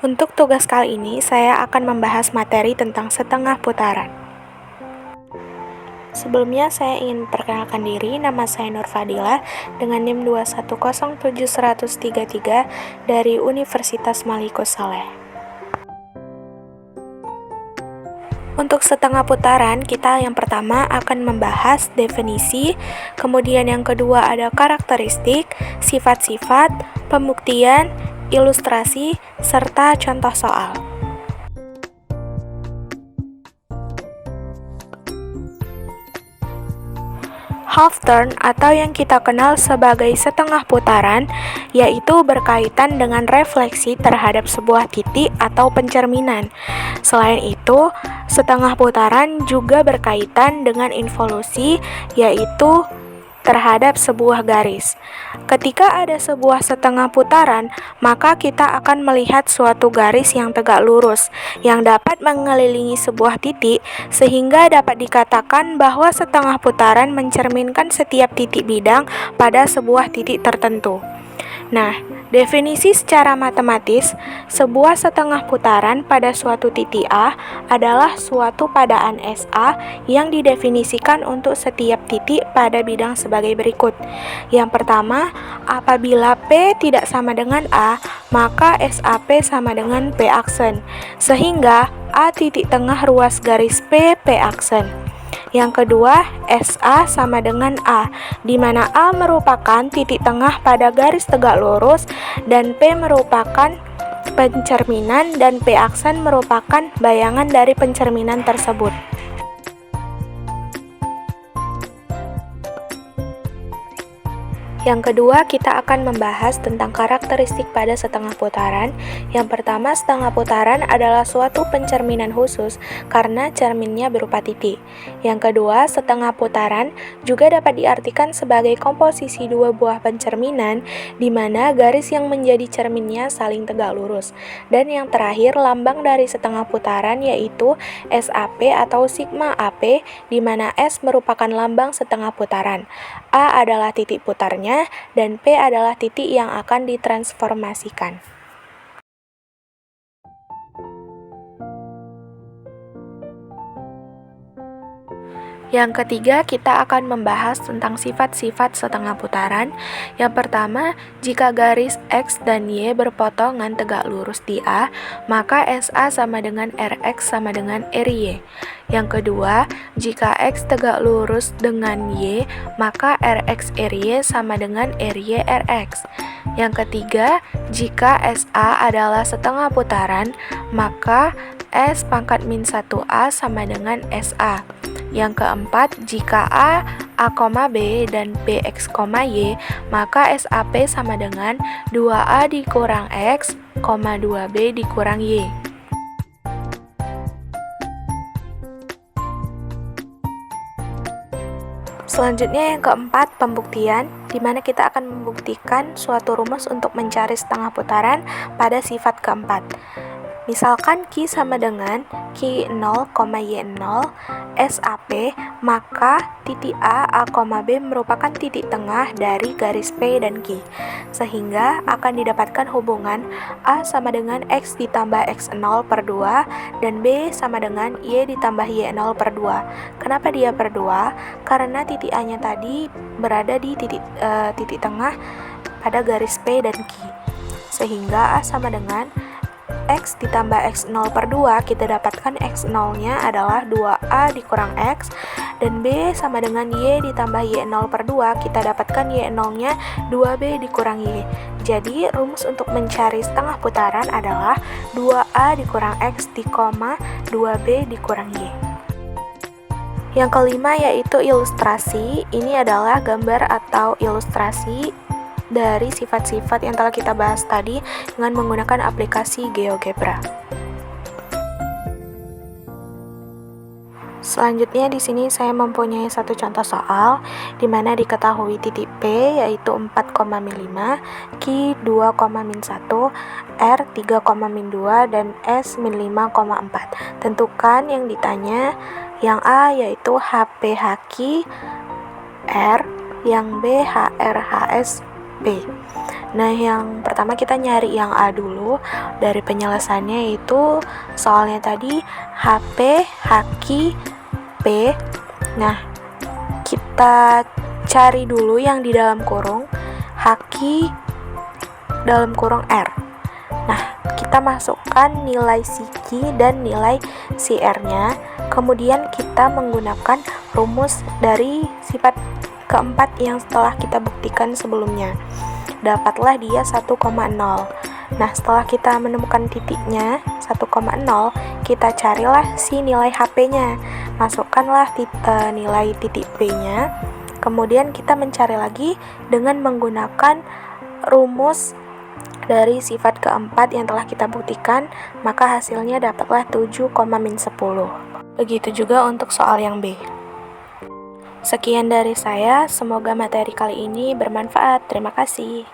Untuk tugas kali ini, saya akan membahas materi tentang setengah putaran. Sebelumnya, saya ingin memperkenalkan diri. Nama saya Nur Fadilah dengan NIM 2107133 dari Universitas Malikus Saleh. Untuk setengah putaran, kita yang pertama akan membahas definisi, kemudian yang kedua ada karakteristik, sifat-sifat, pembuktian, ilustrasi, serta contoh soal. Half turn atau yang kita kenal sebagai setengah putaran, yaitu berkaitan dengan refleksi terhadap sebuah titik atau pencerminan. Selain itu, setengah putaran juga berkaitan dengan involusi, yaitu terhadap sebuah garis. Ketika ada sebuah setengah putaran, maka kita akan melihat suatu garis yang tegak lurus yang dapat mengelilingi sebuah titik, sehingga dapat dikatakan bahwa setengah putaran mencerminkan setiap titik bidang pada sebuah titik tertentu. Nah, definisi secara matematis, sebuah setengah putaran pada suatu titik A adalah suatu padaan SA yang didefinisikan untuk setiap titik pada bidang sebagai berikut. Yang pertama, apabila P tidak sama dengan A, maka SAP sama dengan P aksen, sehingga A titik tengah ruas garis P aksen. Yang kedua, SA sama dengan A, di mana A merupakan titik tengah pada garis tegak lurus dan P merupakan pencerminan dan P aksen merupakan bayangan dari pencerminan tersebut. Yang kedua, kita akan membahas tentang karakteristik pada setengah putaran. Yang pertama, setengah putaran adalah suatu pencerminan khusus karena cerminnya berupa titik. Yang kedua, setengah putaran juga dapat diartikan sebagai komposisi dua buah pencerminan di mana garis yang menjadi cerminnya saling tegak lurus. Dan yang terakhir, lambang dari setengah putaran yaitu SAP atau sigma AP, di mana S merupakan lambang setengah putaran, A adalah titik putarnya, dan P adalah titik yang akan ditransformasikan. Yang ketiga, kita akan membahas tentang sifat-sifat setengah putaran. Yang pertama, jika garis X dan Y berpotongan tegak lurus di A, maka SA sama dengan RX sama dengan RY. Yang kedua, jika X tegak lurus dengan Y, maka RX RY sama dengan RY RX. Yang ketiga, jika SA adalah setengah putaran, maka S pangkat min 1A sama dengan SA. Yang keempat, jika A, B, dan B, X, Y, maka SAP sama dengan 2A dikurang X, 2B dikurang Y. Selanjutnya yang keempat, pembuktian, di mana kita akan membuktikan suatu rumus untuk mencari setengah putaran pada sifat keempat. Misalkan Q sama dengan Q0, Y0, SAP, maka titik A, B merupakan titik tengah dari garis P dan Q, sehingga akan didapatkan hubungan A sama dengan X ditambah X0 per 2, dan B sama dengan Y ditambah Y0 per 2. Kenapa dia per 2? Karena titik A-nya tadi berada di titik tengah pada garis P dan Q, sehingga A sama dengan X ditambah X0 per 2, kita dapatkan X0-nya adalah 2A dikurang X, dan B sama dengan Y ditambah Y0 per 2, kita dapatkan Y0-nya 2B dikurang Y. Jadi, rumus untuk mencari setengah putaran adalah 2A dikurang X dikoma 2B dikurang Y. Yang kelima yaitu ilustrasi. Ini adalah gambar atau ilustrasi dari sifat-sifat yang telah kita bahas tadi dengan menggunakan aplikasi GeoGebra. Selanjutnya di sini saya mempunyai satu contoh soal di mana diketahui titik P yaitu 4,5, Q 2,-1, R 3,-2 dan S min 5,4. Tentukan yang ditanya. Yang A yaitu HPHQ R, yang B HRHS B. Nah, yang pertama kita nyari yang A dulu. Dari penyelesaiannya itu soalnya tadi HP, Haki, P. Nah, kita cari dulu yang di dalam kurung Haki dalam kurung R. Nah, kita masukkan nilai si Q dan nilai si R-nya. Kemudian kita menggunakan rumus dari sifat keempat yang setelah kita buktikan sebelumnya. Dapatlah dia 1,0. Nah, setelah kita menemukan titiknya 1,0, kita carilah si nilai HP-nya. Masukkanlah nilai titik P-nya. Kemudian kita mencari lagi dengan menggunakan rumus dari sifat keempat yang telah kita buktikan, maka hasilnya dapatlah 7,-10. Begitu juga untuk soal yang B. Sekian dari saya, semoga materi kali ini bermanfaat. Terima kasih.